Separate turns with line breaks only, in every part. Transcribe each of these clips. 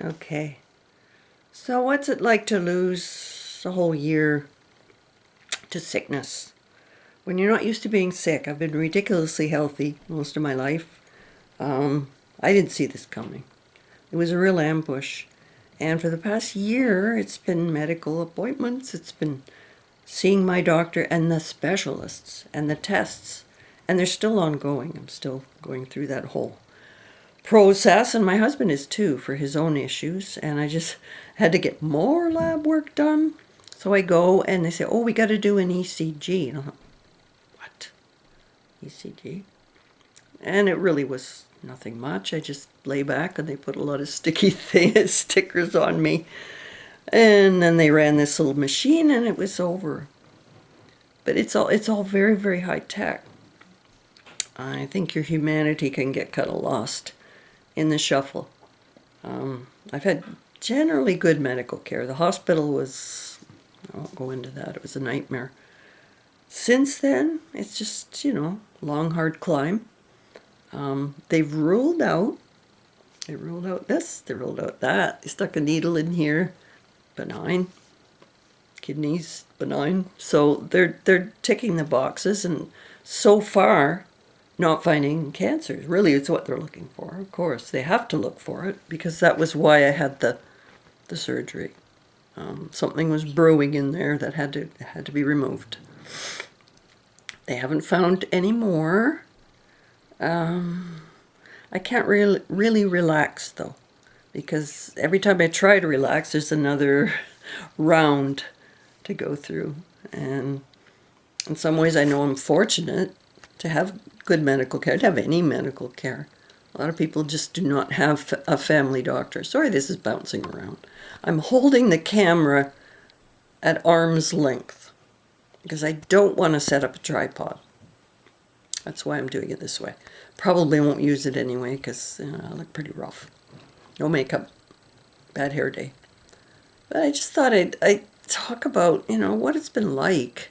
Okay. So what's it like to lose a whole year to sickness? When you're not used to being sick. I've been ridiculously healthy most of my life. I didn't see this coming. It was a real ambush. And for the past year, it's been medical appointments. It's been seeing my doctor and the specialists and the tests. And they're still ongoing. I'm still going through that whole process, and my husband is too, for his own issues. And I just had to get more lab work done. So I go and they say, oh, we got to do an ECG. And I'm like, what? ECG? And it really was nothing much. I just lay back and they put a lot of sticky stickers on me. And then they ran this little machine and it was over. But it's all very, very high tech. I think your humanity can get kind of lost in the shuffle. I've had generally good medical care. The hospital was, I won't go into that, it was a nightmare. Since then, it's just, long, hard climb. They've ruled out this, they ruled out that. They stuck a needle in here, benign. Kidneys, benign. So they're ticking the boxes, and so far, not finding cancer. Really, it's what they're looking for. Of course, they have to look for it because that was why I had the surgery. Something was brewing in there that had to be removed. They haven't found any more. I can't really relax though, because every time I try to relax, there's another round to go through. And in some ways, I know I'm fortunate to have good medical care, to have any medical care. A lot of people just do not have a family doctor. Sorry, this is bouncing around. I'm holding the camera at arm's length because I don't want to set up a tripod. That's why I'm doing it this way. Probably won't use it anyway because I look pretty rough. No makeup, bad hair day. But I just thought I'd talk about, what it's been like.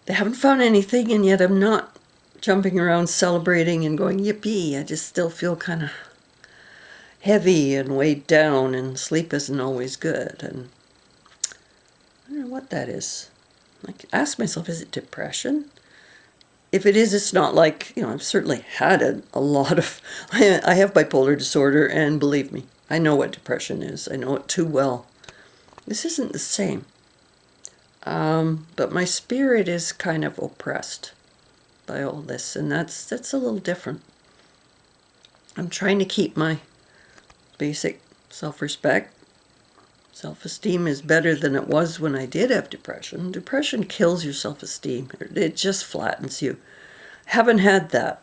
They haven't found anything, and yet I'm not jumping around celebrating and going, yippee. I just still feel kind of heavy and weighed down, and sleep isn't always good. And I don't know what that is. I ask myself, is it depression? If it is, it's not like, I've certainly had a lot of, I have bipolar disorder, and believe me, I know what depression is. I know it too well. This isn't the same. But my spirit is kind of oppressed by all this, and that's a little different. I'm trying to keep my basic self-respect. Self-esteem is better than it was when I did have depression. Depression kills your self-esteem. It just flattens you. Haven't had that.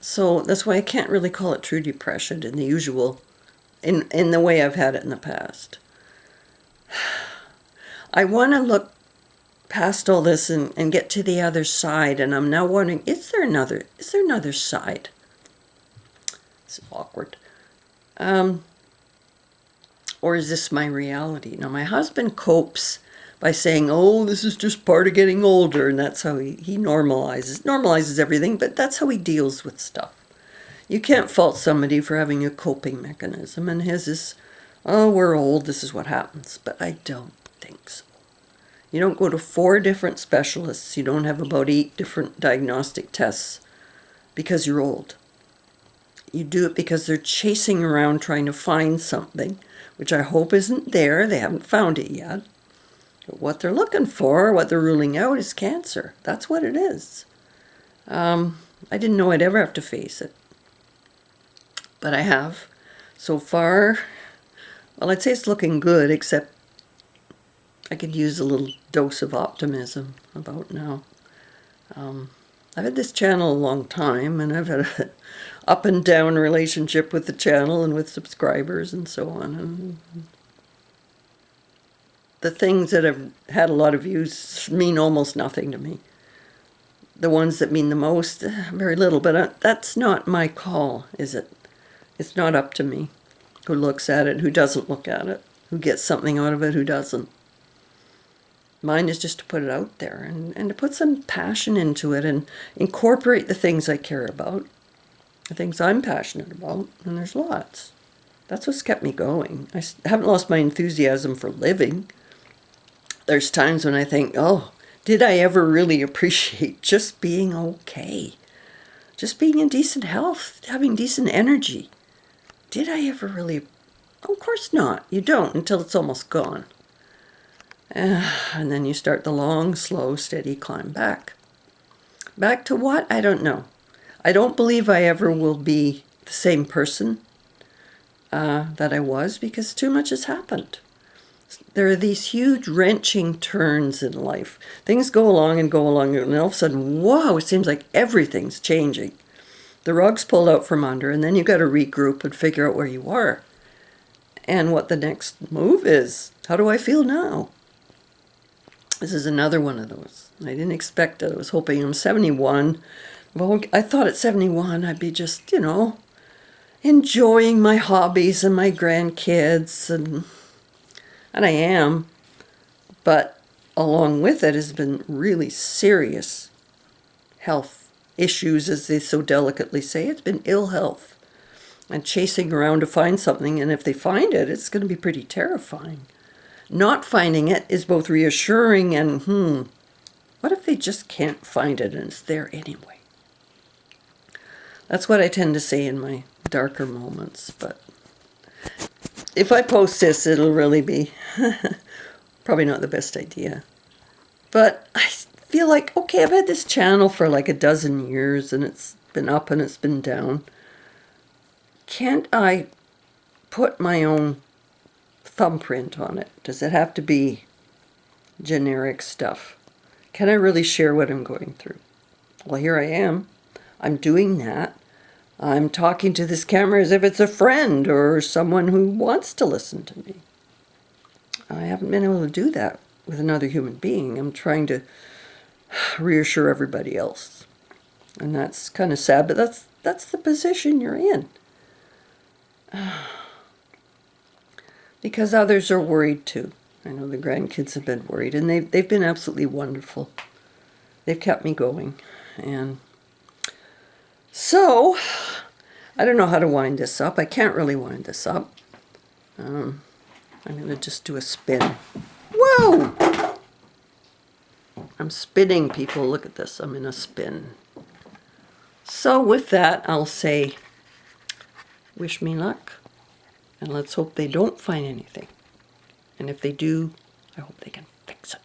So that's why I can't really call it true depression in the usual, in the way I've had it in the past. I want to look past all this and get to the other side, and I'm now wondering, is there another side? It's awkward. Or is this my reality? Now, my husband copes by saying, oh, this is just part of getting older, and that's how he normalizes everything, but that's how he deals with stuff. You can't fault somebody for having a coping mechanism, and his is, oh, we're old, this is what happens. But I don't think so. You don't go to 4 different specialists. You don't have about 8 different diagnostic tests because you're old. You do it because they're chasing around trying to find something, which I hope isn't there. They haven't found it yet. But what they're looking for, what they're ruling out, is cancer. That's what it is. I didn't know I'd ever have to face it. But I have. So far, well, I'd say it's looking good, except I could use a little dose of optimism about now. I've had this channel a long time, and I've had an up and down relationship with the channel and with subscribers and so on. And the things that have had a lot of views mean almost nothing to me. The ones that mean the most, very little. But that's not my call, is it? It's not up to me who looks at it, who doesn't look at it, who gets something out of it, who doesn't. Mine is just to put it out there and to put some passion into it and incorporate the things I care about the things I'm passionate about, and there's lots. That's what's kept me going. I haven't lost my enthusiasm for living. There's times when I think, oh, did I ever really appreciate just being okay? Just being in decent health, having decent energy. Did I ever really? Of course not. You don't until it's almost gone. And then you start the long, slow, steady climb back. Back to what? I don't know. I don't believe I ever will be the same person that I was because too much has happened. There are these huge wrenching turns in life. Things go along, and all of a sudden, whoa, it seems like everything's changing. The rug's pulled out from under, and then you got to regroup and figure out where you are and what the next move is. How do I feel now? This is another one of those. I didn't expect it. I was hoping I'm 71. Well, I thought at 71 I'd be just, enjoying my hobbies and my grandkids, and I am. But along with it has been really serious health issues, as they so delicately say. It's been ill health and chasing around to find something, and if they find it, it's going to be pretty terrifying. Not finding it is both reassuring and, what if they just can't find it and it's there anyway? That's what I tend to say in my darker moments, but if I post this, it'll really be probably not the best idea. But I feel like, okay, I've had this channel for like a dozen years, and it's been up and it's been down. Can't I put my own thumbprint on it? Does it have to be generic stuff? Can I really share what I'm going through? Well, here I am. I'm doing that. I'm talking to this camera as if it's a friend or someone who wants to listen to me. I haven't been able to do that with another human being. I'm trying to reassure everybody else. And that's kind of sad, but that's the position you're in. Because others are worried too. I know the grandkids have been worried, and they've been absolutely wonderful. They've kept me going. And so, I don't know how to wind this up. I can't really wind this up. I'm going to just do a spin. Whoa! I'm spinning, people. Look at this. I'm in a spin. So with that, I'll say, wish me luck. And let's hope they don't find anything. And if they do, I hope they can fix it.